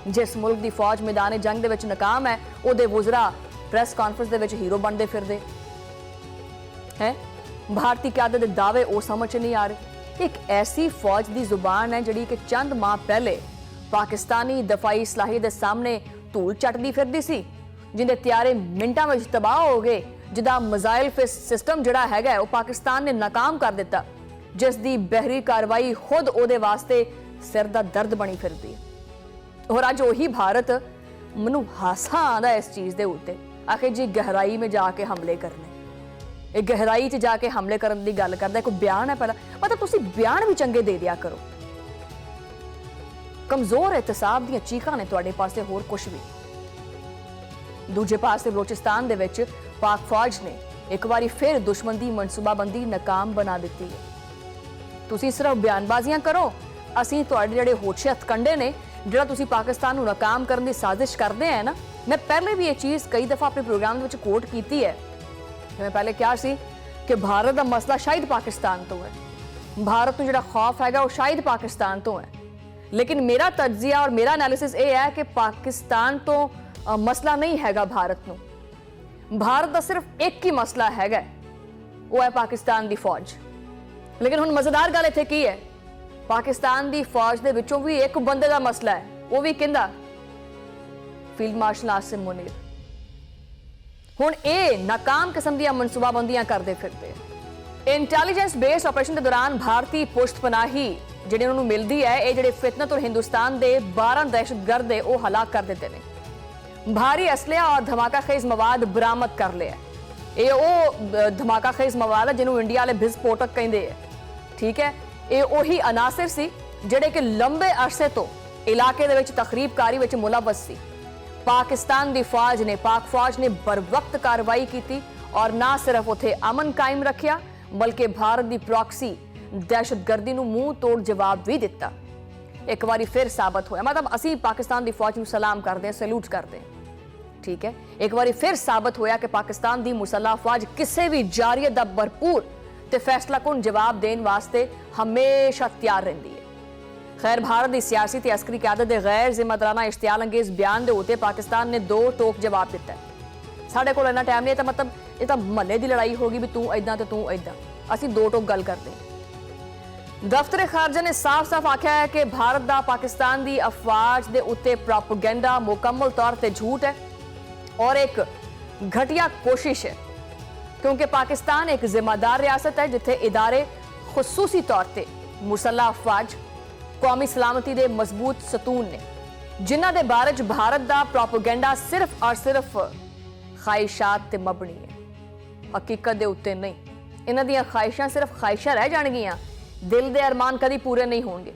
जिस मुल्क की फौज मैदान जंग दे विच नाकाम है उहदे वुज़रा प्रेस कॉन्फ्रेंस दे विच हीरो बनते फिरदे हैं। भारतीय क्यादत के दावे वो समझ नहीं आ रहे। एक ऐसी फौज की जुबान है जिहड़ी कि चंद माह पहले पाकिस्तानी दफाई सलाहियत के सामने धूल चटदी फिरदी सी, जिंदे त्यारे मिनटां विच तबाह हो गए, जिदा मिसाइल सिस्टम जिहड़ा हैगा वो पाकिस्तान ने नाकाम कर दिता, जिस दी बहरी कार्रवाई खुद उहदे वास्ते सिर दा दर्द बनी फिरदी है। और अज उही भारत मैनूं हासा आंदा इस चीज़ के उत्ते, आखिर जी गहराई में जाके हमले करने, एक गहराई च जाके हमले करने की गल करदा। कोई बयान है पहला, मतलब तुसी बयान भी चंगे दे दिया करो। कमजोर एहतसाब दी चीखां ने तुहाडे पासे, होर कुछ भी। दूजे पासे बलोचिस्तान दे विच पाक फौज ने एक बारी फिर दुश्मन की मनसूबाबंदी नाकाम बना दी है। तुसी सिर्फ बयानबाजियां करो, असीं तुहाडे जिहड़े होछे हथकंडे ने जिहड़ा तुसी पाकिस्तान नूं नाकाम करने की साजिश करते हैं ना, मैं पहले भी ये चीज़ कई दफ़ा अपने प्रोग्राम दे विच कोट की है। मैं पहले क्या सी कि भारत का मसला शायद पाकिस्तान तो है, भारत को जिहड़ा खौफ हैगा वो शायद पाकिस्तान तो है, लेकिन मेरा तज्जिया और मेरा एनालिसिस ये है कि पाकिस्तान तो मसला नहीं हैगा भारत नूं। भारत का सिर्फ एक ही मसला हैगा, वो है पाकिस्तान की फौज। लेकिन हुण मज़ेदार गल इत्थे की है, पाकिस्तान की फौज दे विचों भी एक बंदे का मसला है, वो भी किंदा, फील्ड मार्शल आसिम मुनीर। हुण ये नाकाम किस्म दी मनसूबाबंदियां करते फिरते। इंटैलीजेंस बेस्ड ऑपरेशन के दौरान भारतीय पुश्तपनाही जिहड़ी उन्होंने मिलती है, ये जिहड़े फितनत और हिंदुस्तान के 12 दहशतगर्द है वो हलाक कर देते हैं। भारी असलिया और धमाका खेज मवाद बरामद कर लिया। ये वो धमाका खेज मवाद है जिन्होंने इंडिया वाले विस्फोटक कहते हैं, ठीक है। ये वही अनासिर सी जिहड़े कि लंबे अरसे तो इलाके दे विच तखरीबकारी विच मुलव्वस सी। पाकिस्तान की पाक फौज ने बर वक्त कार्रवाई की और ना सिर्फ उत्थे अमन कायम रखिया, बल्कि भारत की प्रॉक्सी दहशतगर्दी नूं मुंह तोड़ जवाब भी दिता। एक बारी फिर साबित होया, मतलब असी पाकिस्तान की फौज नूं सलाम करते हैं, सैल्यूट करते हैं, ठीक है। एक बारी फिर साबित होया कि पाकिस्तान की मुसल्लह फौज किसी भी जारियत का भरपूर ते फैसलाकुन जवाब देने वास्ते हमेशा तैयार रहिंदी है। खैर, भारत की सियासी ते अस्करी क्यादत के गैर जिम्मेदाराना इश्तियाल अंगेज बयान के उत्ते पाकिस्तान ने दो टोक जवाब दिता है। साढ़े कोल इन्ना टाइम नहीं, तो मतलब ये तो महल्ले की लड़ाई होगी भी तू इदां ते तू इदां, असी दो टोक गल करते हैं। दफ्तर खारजा ने साफ साफ आख्या है कि भारत का पाकिस्तान की अफवाज के उत्ते प्रोपेगेंडा मुकम्मल तौर पर झूठ है और एक घटिया कोशिश है, क्योंकि पाकिस्तान एक जिम्मेदार रियासत है जिथे इदारे खुसूसी तौर पर मुसल्लह अफवाज कौमी सलामती के मजबूत सतून ने, जिन्हां दे बारे च भारत का प्रोपेगेंडा सिर्फ और सिर्फ ख्वाहिशात ते मबनी है, हकीकत के उत्ते नहीं। इन्हां दियां ख्वाहिशां सिर्फ ख्वाहिशां रह जाणगियां, दिल दे अरमान कभी पूरे नहीं होंगे।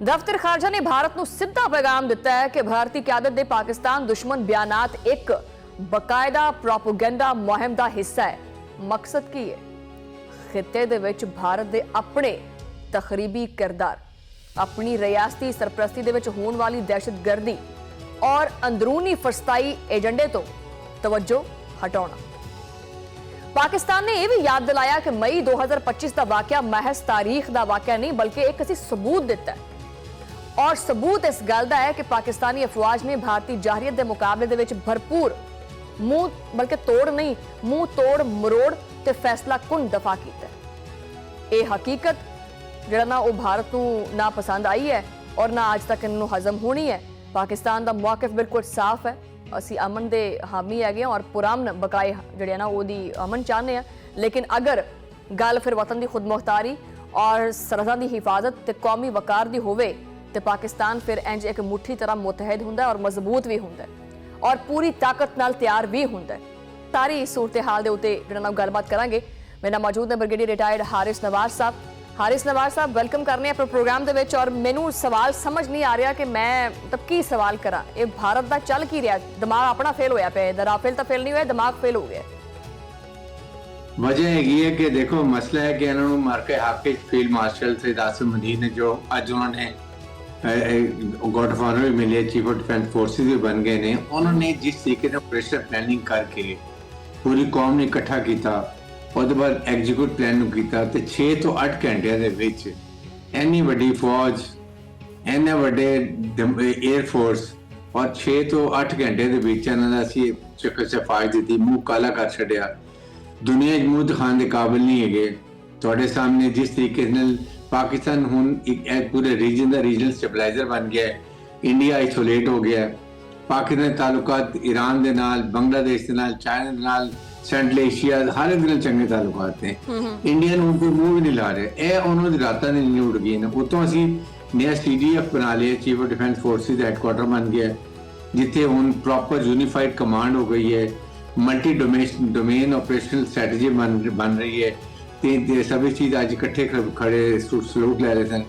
दफ्तर खारजा ने भारत को सीधा पैगाम दिता है कि भारतीय क्यादत दे पाकिस्तान दुश्मन बयानात एक बकायदा प्रोपेगेंडा मुहिम का हिस्सा है। मकसद की है, खिते दे विच भारत के अपने तखरीबी किरदार, अपनी रियासती सरपरस्ती दे विच होने वाली दहशतगर्दी और अंदरूनी फरसताई एजेंडे तो तवज्जो हटाना। पाकिस्तान ने यह भी याद दिलाया कि मई 2025 का वाकया महज तारीख का वाकया नहीं, बल्कि एक असी सबूत दिता है, और सबूत इस गल का है कि पाकिस्तानी अफवाज ने भारतीय जारियत के मुकाबले दे विच भरपूर मुंह बल्कि तोड़ नहीं, मुंह तोड़ मरोड़ ते फैसला कुन दफा किया है। यह हकीकत जिहड़ा ना वो भारत को ना पसंद आई है और ना अज तक इन्होंने हजम होनी है। पाकिस्तान का मौकिफ बिल्कुल साफ है, असी अमन के हामी है और पुरान बकाए जिहड़े ना ओदी अमन चाहते हैं, लेकिन अगर गल फिर वतन की खुद मुख्तारी और सरहदां की हिफाजत ते कौमी वकार की होवे ते पाकिस्तान फिर इंज एक मुट्ठी तरह मुतहद हुंदा और मजबूत भी हुंदा और पूरी ताकत नाल तैयार भी हुंदा। सारी सूरत हाल के उत्ते जिहड़ा ना गलबात करांगे। मेरे नाल मौजूद ने ब्रिगेडियर रिटायर्ड हारिस नवाज साहब। हारिस नवाज साहब, वेलकम करने अपने प्रोग्राम के और मैनू सवाल समझ नहीं आ रहा कि मैं मतलब की सवाल करा। ये भारत का चल की रहा, दिमाग अपना फेल होया पे, राफेल तो फेल नहीं हुआ, दिमाग फेल हो गया। वजह यही है कि देखो मसला है कि इन्होंने मार के हाफिज फील्ड मार्शल सैयद आसिम मुनीर ने जो अज उन्होंने गॉड ऑफ ऑनर भी मिले, चीफ ऑफ डिफेंस फोर्सेस भी बन गए ने, उन्होंने जिस तरीके से ऑपरेशन प्लानिंग करके पूरी कौम ने इकट्ठा किया और बाद एग्जीक्यूट प्लान किया तो 6 ਤੋਂ 8 घंटे इन्नी वड्डी फौज ਇੰਨੇ ਵੱਡੇ 에ਅਰ ਫੋਰਸ ਔਰ 6 ਤੋਂ 8 ਘੰਟੇ ਦੇ ਵਿੱਚ ਇਹਨਾਂ ਦਾ ਅਸੀਂ ਚੱਕਰ ਸਫਾਈ ਦਿੱਤੀ, ਮੂੰਹ ਕਾਲਾ ਕਰ ਛੱਡਿਆ। ਦੁਨੀਆ 'ਚ ਮੂੰਹ ਦਿਖਾਉਣ ਦੇ ਕਾਬਿਲ ਨਹੀਂ ਹੈਗੇ। ਤੁਹਾਡੇ ਸਾਹਮਣੇ ਜਿਸ ਤਰੀਕੇ ਨਾਲ ਪਾਕਿਸਤਾਨ ਹੁਣ ਇੱਕ ਪੂਰੇ ਰੀਜਨ ਦਾ ਰੀਜਨਲ ਸਟੈਬਲਾਈਜ਼ਰ ਬਣ ਗਿਆ ਹੈ, ਇੰਡੀਆ ਆਈਸੋਲੇਟ ਹੋ ਗਿਆ ਹੈ। ਪਾਕਿਸਤਾਨ ਦੇ ਤਾਲੁਕਾਤ ਈਰਾਨ ਦੇ ਨਾਲ, ਬੰਗਲਾਦੇਸ਼ ਦੇ ਨਾਲ, ਚਾਈਨਾ ਦੇ ਨਾਲ, ਸੈਂਟਰਲ ਏਸ਼ੀਆ ਹਰ ਇੱਕ ਨਾਲ ਚੰਗੇ ਤਾਲੁਕਾਤ ਨੇ। ਇੰਡੀਆ ਨੂੰ ਕੋਈ ਮੂੰਹ ਵੀ ਨਹੀਂ ਲਾ ਰਿਹਾ। ਇਹ ਉਹਨਾਂ ਦੀ ਰਾਤਾਂ ਦੀ ਨੀਂਦ ਉੱਡ ਗਈ ਨੇ। ਉਤੋਂ ਅਸੀਂ ਨया CDF ਬਣਾ ਲਿਆ, chief of defence forces the headquarter ਬਣ ਗਿਆ, ਜਿੱਥੇ ਹੁਣ ਪ੍ਰੋਪਰ ਯੂਨੀਫਾਈਡ ਕਮਾਂਡ ਹੋ ਗਈ ਹੈ, ਮਲਟੀ ਡੋਮੇਨ ਆਪਰੇਸ਼ਨਲ ਸਟ੍ਰੈਟਜੀ ਬਣ ਰਹੀ ਹੈ ਤੇ ਸਭੀ ਚੀਜ਼ ਅੱਜ ਇਕੱਠੇ ਖੜੇ ਸਲੂਟ ਲੈ ਰਹੇ ਸਨ।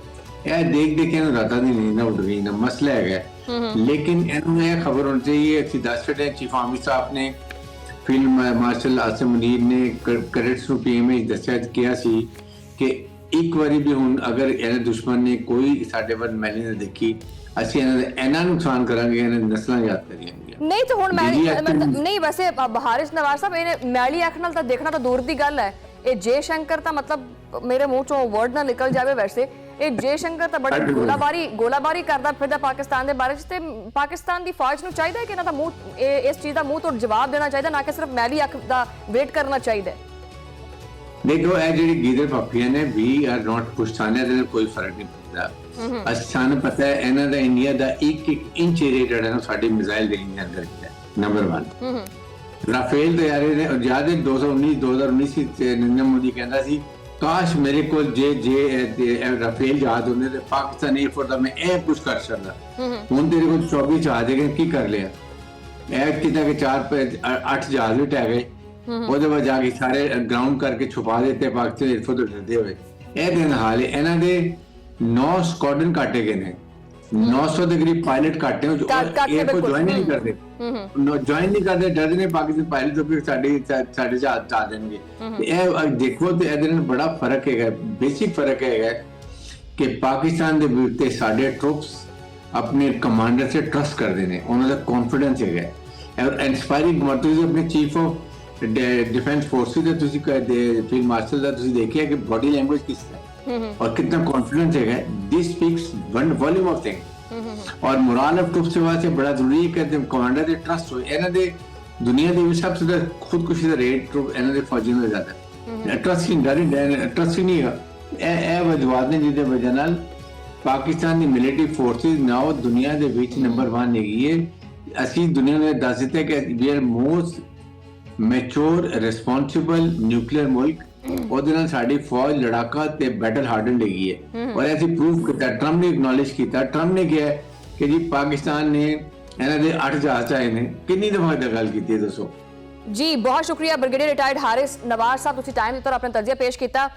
ਇਹ ਦੇਖ ਕੇ ਇਹਨਾਂ ਰਾਤਾਂ ਦੀ ਨੀਂਦ ਉੱਡ ਗਈ ਨਾ। ਮਸਲਾ ਹੈਗਾ, ਲੇਕਿਨ ਇਹਨੂੰ ਇਹ ਖਬਰ ਹੋਣੀ ਚਾਹੀਏ। ਅਸੀਂ ਦੱਸ ਰਹੇ ਚੀਫ ਆਰਮੀ ਸਾਹਿਬ ਨੇ, ਫੀਲਡ ਮਾਰਸ਼ਲ ਆਸਿਮ ਮੁਨੀਰ ਨੇ ਕੈਡੇਟਸ ਨੂੰ PMA ਦੱਸਿਆ ਕਿਹਾ ਸੀ ਕਿ ਇੱਕ ਵਾਰੀ ਵੀ ਹੁਣ ਅਗਰ ਇਹਨਾਂ ਦੁਸ਼ਮਣ ਨੇ ਕੋਈ ਸਾਡੇ ਵੱਲ ਮੈਲੀ ਨਾ ਦੇਖੀ, ਅਸੀਂ ਇਹਨਾਂ ਨੂੰ ਨੁਕਸਾਨ ਕਰਾਂਗੇ, ਇਹਨਾਂ ਦੀ ਨਸਲਾਂ ਯਾਦ ਕਰੀਆਂ। ਨਹੀਂ ਤਾਂ ਹੁਣ ਨਹੀਂ, ਵੈਸੇ ਹਾਰਿਸ ਨਵਾਜ਼ ਸਾਹਿਬ ਇਹਨੇ ਮੈਲੀ ਅੱਖ ਨਾਲ ਤਾਂ ਦੇਖਣਾ ਤਾਂ ਦੂਰ ਦੀ ਗੱਲ ਹੈ। ਇਹ ਜੇ ਸ਼ੰਕਰ ਤਾਂ ਮਤਲਬ ਮੇਰੇ ਮੂੰਹ ਚੋਂ ਵਰਡ ਨਾ ਨਿਕਲ ਜਾਵੇ, ਵੈਸੇ ਇਹ ਜੇ ਸ਼ੰਕਰ ਤਾਂ ਬੜੀ ਗੋਲਾਬਾਰੀ ਕਰਦਾ ਫਿਰਦਾ ਪਾਕਿਸਤਾਨ ਦੇ ਬਾਰੇ ਚ, ਤੇ ਪਾਕਿਸਤਾਨ ਦੀ ਫੌਜ ਨੂੰ ਚਾਹੀਦਾ ਹੈ ਕਿ ਇਹਨਾਂ ਦਾ ਮੂੰਹ ਇਸ ਚੀਜ਼ ਦਾ ਮੂੰਹ ਤੋਂ ਜਵਾਬ ਦੇਣਾ ਚਾਹੀਦਾ, ਨਾ ਕਿ ਸਿਰਫ ਮੈਲੀ ਅੱਖ ਦਾ ਵੇਟ ਕਰਨਾ ਚਾਹੀਦਾ। ਦੇਖੋ ਇਹ ਜਿਹੜੀ ਗੀਦਰ ਪਾਪੀਆਂ ਨੇ, ਵੀ ਆਰ ਨਾਟ ਪੁਸ਼ਤਾਨੇ, ਦੇ ਨਾਲ ਕੋਈ ਫਰਕ ਨਹੀਂ ਪੈਂਦਾ। ਸਾਨੂੰ ਪਤਾ ਹੈ ਇਹਨਾਂ ਦਾ ਇੰਡੀਆ ਦਾ ਇੱਕ ਇੰਚ ਏਰੀਆ ਜਿਹੜਾ ਨਾ ਸਾਡੀ ਮਿਜ਼ਾਈਲ ਰੇਂਜ ਦੇ ਅੰਦਰ ਹੈ। ਨੰਬਰ 1 ਰਾਫੇਲ ਦੇ ਯਾਰੇ ਨੇ ਜਿਆਦਾ 2019 ਵਿੱਚ ਨਰਿੰਦਰ ਮੋਦੀ ਕਹਿੰਦਾ ਸੀ ਕਾਸ਼ ਮੇਰੇ ਕੋਲ ਜੇ ਰਾਫੇਲ ਜਹਾਜ਼ ਹੁੰਦੇ ਤੇ ਪਾਕਿਸਤਾਨ 에ਅਰ ਫੋਰਸ ਦਾ ਮੈਂ ਇਹ ਕੁਝ ਕਰ ਸਕਦਾ। ਹੁਣ ਤੇਰੇ ਕੋਲ 24 ਜਹਾਜ਼ ਹੈਗੇ, ਕੀ ਕਰ ਲਿਆ? ਇਹ ਕਿਤਾ ਕਿ 4-8 ਜਹਾਜ਼ ਵੀ ਟਹਿ ਗਏ, ਉਹਦੇ ਬਾਅਦ ਜਾ ਕੇ ਸਾਰੇ ਗਰਾਊਂਡ ਕਰਕੇ ਛੁਪਾ ਦਿੱਤੇ ਪਾਕਿਸਤਾਨ 에ਅਰ ਫੋਰਸ ਦੇ ਡਰਦੇ ਹੋਏ। ਇਹ ਦਿਨ ਹਾਲ ਹੈ। ਇਹਨਾਂ ਦੇ 9 ਸਕੁਆਡਰਨ ਕਾਟੇ ਗਏ ਨੇ, 900 ਦੇ ਕਰੀਬ ਪਾਇਲਟ ਕਾਟੇ ਹੋ ਜੋ 에ਅਰਫੋਰਸ ਜੁਆਇਨ ਨਹੀਂ ਕਰਦੇ, ਡਰਦੇ ਨੇ ਪਾਕਿਸਤਾਨ ਪਾਇਲਟ ਤੋਂ ਕਿ ਸਾਡੇ ਜਹਾਜ਼ ਆ ਦੇਣਗੇ। ਇਹ ਦੇਖੋ ਤੇ ਇਹਦੇ ਨਾਲ ਬੜਾ ਫਰਕ ਹੈਗਾ, ਬੇਸਿਕ ਫਰਕ ਹੈਗਾ ਕਿ ਪਾਕਿਸਤਾਨ ਦੇ ਵਿਰੁੱਧ ਤੇ ਸਾਡੇ ਟਰੂਪਸ ਆਪਣੇ ਕਮਾਂਡਰ ਸੇ ਟਰਸਟ ਕਰਦੇ ਨੇ, ਉਹਨਾਂ ਦਾ ਕੌਨਫੀਡੈਂਸ ਹੈਗਾ। ਔਰ ਇੰਸਪਾਇਰਿੰਗ ਤੁਸੀਂ ਆਪਣੇ ਚੀਫ ਆਫ डिफेंस फोर्सेस है, ਤੁਸੀਂ फील्ड मार्शल ਦਾ ਤੁਸੀਂ ਦੇਖਿਆ ਕਿ ਬੋਡੀ ਲੈਂਗੁਏਜ ਕਿਸ ਤਰ੍ਹਾਂ और कितना कॉन्फिडेंस है। This speaks one volume of thing. और मोरल ऑफ ट्रूप्स से बड़ा जरूरी है कि कमांडर दे ट्रस्ट हो। ਇਹਨਾਂ ਦੇ ਦੁਨੀਆ ਦੇ ਵਿੱਚ ਸਭ ਤੋਂ ਖੁਦਕੁਸ਼ੀ ਦਾ ਰੇਟ ਟਰੂਪ ਇਹਨਾਂ ਦੇ ਫੌਜੀਆਂ ਦਾ ਜ਼ਿਆਦਾ ਹੈ। ਟਰਸਟ ਨਹੀਂ ਹੈਗਾ। ਇਹ ਵਜੂਹਾਤ ਨੇ ਜਿਹਦੇ ਵਜ੍ਹਾ ਨਾਲ ਪਾਕਿਸਤਾਨ ਦੀ ਮਿਲਟਰੀ ਫੋਰਸਿਸ ਨਾਓ ਦੁਨੀਆ ਦੇ ਵਿੱਚ ਨੰਬਰ 1 ਹੈਗੀ ਹੈ। ਅਸੀਂ ਦੁਨੀਆ ਨੂੰ ਦੱਸ ਦਿੱਤਾ ਕਿ we are most mature responsible nuclear ਮੁਲਕ। ਉਹਦੇ ਨਾਲ ਸਾਡੀ ਫੌਜ ਲੜਾਕਾ ਤੇ ਬੈਟਲ ਹਾਰਡਨ ਹੈਗੀ ਹੈ। ਔਰ ਅਸੀਂ ਪ੍ਰੂਫ ਕੀਤਾ, ਟਰੰਪ ਨੇ ਐਕਨੋਲਜ ਕੀਤਾ। ਟਰੰਪ ਨੇ ਕਿਹਾ ਕਿ ਜੀ ਪਾਕਿਸਤਾਨ ਨੇ ਇਹਨਾਂ ਦੇ 8 ਜਹਾਜ਼ ਆਏ ਨੇ। ਕਿੰਨੀ ਦਫਾ ਇਹ ਗੱਲ ਕੀਤੀ ਹੈ ਦੱਸੋ? ਜੀ ਬਹੁਤ ਸ਼ੁਕਰੀਆ ਬ੍ਰਿਗੇਡੀਅਰ ਰਿਟਾਇਰਡ ਹਾਰਿਸ ਨਵਾਜ਼ ਸਾਹਿਬ, ਤੁਸੀਂ ਟਾਈਮ ਦਿੱਤਾ, ਆਪਣਾ ਤਜਜ਼ੀਆ ਪੇਸ਼ ਕੀਤਾ।